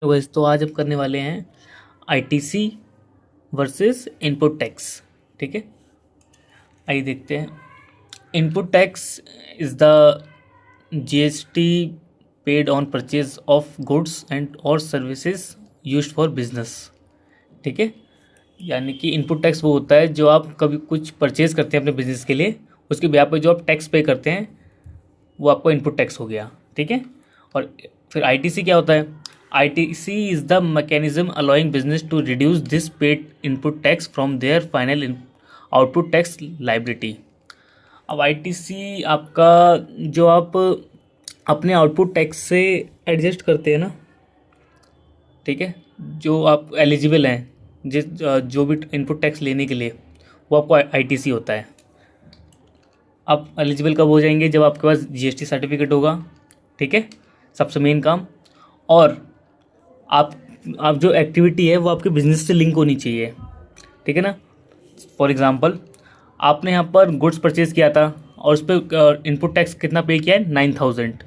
वैसे तो आज हम करने वाले हैं आईटीसी वर्सेस इनपुट टैक्स। ठीक है, आइए देखते हैं। Input tax is the GST paid on purchase of goods and और सर्विसेज यूज्ड फॉर बिजनेस। ठीक है, यानी कि इनपुट टैक्स वो होता है जो आप कभी कुछ परचेज करते हैं अपने बिजनेस के लिए, उसके ब्याह पे जो आप टैक्स पे करते हैं वो आपको इनपुट टैक्स हो गया। ठीक है, और फिर आईटीसी क्या होता है? ITC is the mechanism allowing business to reduce this paid input tax from their final output tax liability. अब आईटीसी आपका जो आप अपने आउटपुट टैक्स से एडजस्ट करते हैं ना, ठीक है, जो आप एलिजिबल हैं जिस जो भी इनपुट टैक्स लेने के लिए, वो आपको आईटीसी होता है। आप एलिजिबल कब हो जाएंगे? जब आपके पास जीएसटी सर्टिफिकेट होगा। ठीक है, सबसे मेन काम। और आप जो एक्टिविटी है वो आपके बिजनेस से लिंक होनी चाहिए। ठीक है ना। फॉर एग्जांपल, आपने यहाँ पर गुड्स परचेज किया था और उस पर इनपुट टैक्स कितना पे किया है? 9000।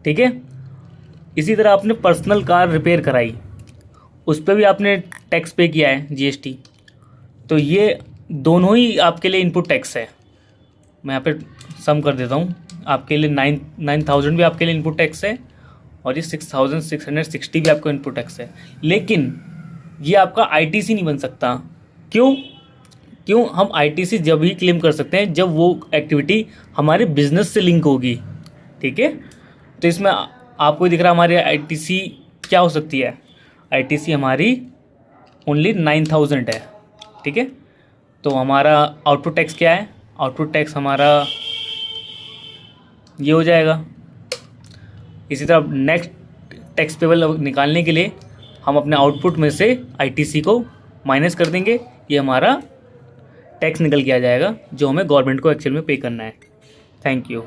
ठीक है, इसी तरह आपने पर्सनल कार रिपेयर कराई, उस पर भी आपने टैक्स पे किया है जीएसटी। तो ये दोनों ही आपके लिए इनपुट टैक्स है। मैं यहाँ पे सम कर देता हूँ। आपके लिए 9000 भी आपके लिए इनपुट टैक्स है और ये 6660 भी आपका इनपुट टैक्स है। लेकिन ये आपका आईटीसी नहीं बन सकता। क्यों हम आईटीसी जब ही क्लेम कर सकते हैं जब वो एक्टिविटी हमारे बिजनेस से लिंक होगी। ठीक है, तो इसमें आपको दिख रहा है हमारी आईटीसी क्या हो सकती है? आईटीसी हमारी ओनली 9000 है। ठीक है, तो हमारा आउटपुट टैक्स क्या है? आउटपुट टैक्स हमारा ये हो जाएगा। इसी तरह नेक्स्ट टैक्स पेबल निकालने के लिए हम अपने आउटपुट में से आईटीसी को माइनस कर देंगे, ये हमारा टैक्स निकल के आ जाएगा जो हमें गवर्नमेंट को एक्चुअल में पे करना है। Thank you.